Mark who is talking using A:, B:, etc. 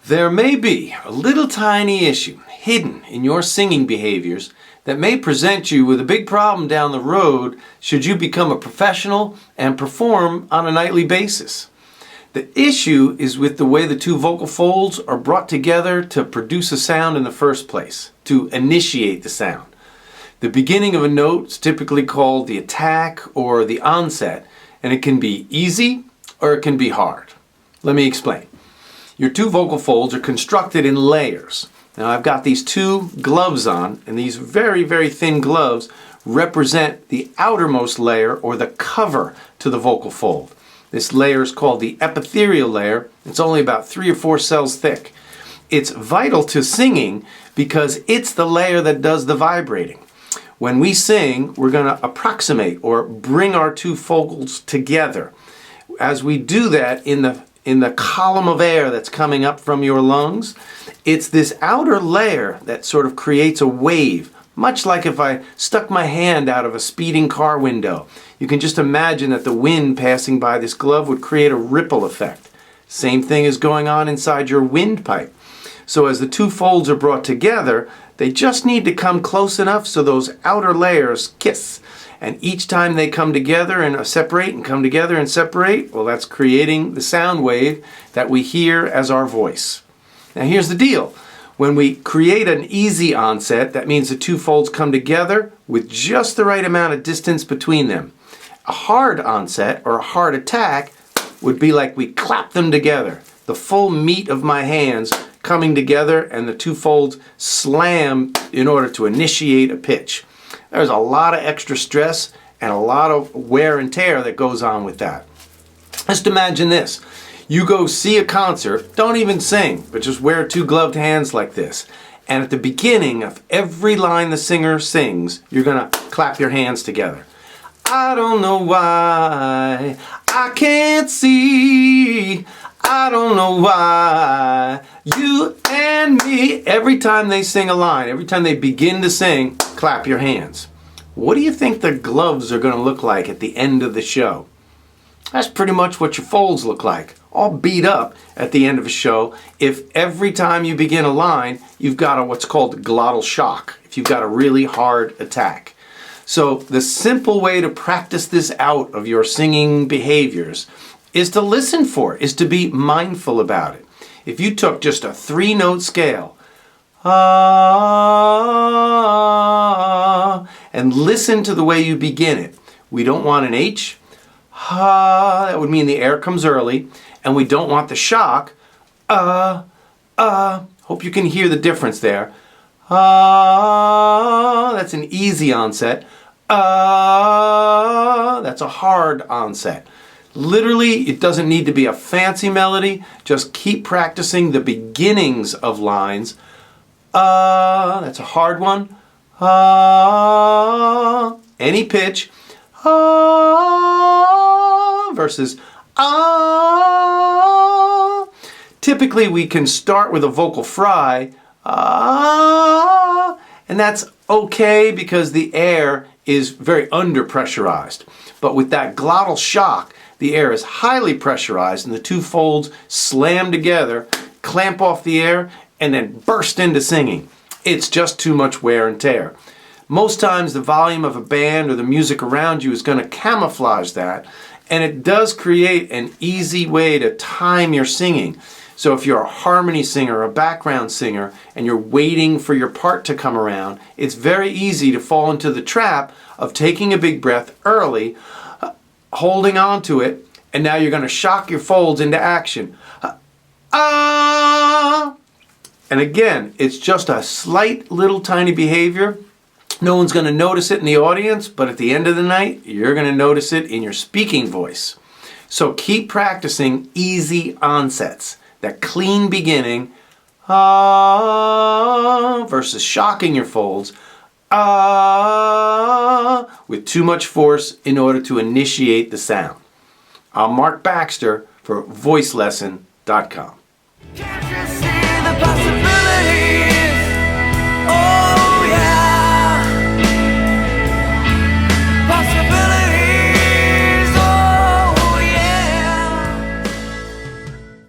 A: There may be a little tiny issue hidden in your singing behaviors that may present you with a big problem down the road should you become a professional and perform on a nightly basis. The issue is with the way the two vocal folds are brought together to produce a sound in the first place, to initiate the sound. The beginning of a note is typically called the attack or the onset, and it can be easy or it can be hard. Let me explain. Your two vocal folds are constructed in layers. Now I've got these two gloves on, and these very, very thin gloves represent the outermost layer or the cover to the vocal fold. This layer is called the epithelial layer. It's only about 3 or 4 cells thick. It's vital to singing because it's the layer that does the vibrating. When we sing, we're going to approximate or bring our two folds together. As we do that in the column of air that's coming up from your lungs, it's this outer layer that sort of creates a wave, much like if I stuck my hand out of a speeding car window. You can just imagine that the wind passing by this glove would create a ripple effect. Same thing is going on inside your windpipe. So as the two folds are brought together, they just need to come close enough so those outer layers kiss. And each time they come together and separate and come together and separate, well, that's creating the sound wave that we hear as our voice. Now here's the deal. When we create an easy onset, that means the two folds come together with just the right amount of distance between them. A hard onset or a hard attack would be like we clap them together. The full meat of my hands coming together and the two folds slam in order to initiate a pitch. There's a lot of extra stress and a lot of wear and tear that goes on with that. Just imagine this. You go see a concert, don't even sing, but just wear two gloved hands like this. And at the beginning of every line the singer sings, you're going to clap your hands together. I don't know why I can't see. I don't know why you and me. Every time they sing a line, every time they begin to sing, clap your hands. What do you think the gloves are going to look like at the end of the show? That's pretty much what your folds look like, all beat up at the end of a show if every time you begin a line, you've got what's called glottal shock, if you've got a really hard attack. So the simple way to practice this out of your singing behaviors is to listen for it, is to be mindful about it. If you took just a 3-note scale, and listen to the way you begin it. We don't want an H, that would mean the air comes early, and we don't want the shock, hope you can hear the difference there. That's an easy onset, that's a hard onset. Literally, it doesn't need to be a fancy melody. Just keep practicing the beginnings of lines. That's a hard one. Any pitch. Versus Typically, we can start with a vocal fry. And that's okay because the air is very under-pressurized. But with that glottal shock, the air is highly pressurized and the two folds slam together, clamp off the air, and then burst into singing. It's just too much wear and tear. Most times the volume of a band or the music around you is going to camouflage that, and it does create an easy way to time your singing. So if you're a harmony singer, a background singer, and you're waiting for your part to come around, it's very easy to fall into the trap of taking a big breath early, holding on to it, and now you're going to shock your folds into action. And again, it's just a slight little tiny behavior. No one's going to notice it in the audience, but at the end of the night, you're going to notice it in your speaking voice. So keep practicing easy onsets, that clean beginning, versus shocking your folds, with too much force in order to initiate the sound. I'm Mark Baxter for Lesson.com.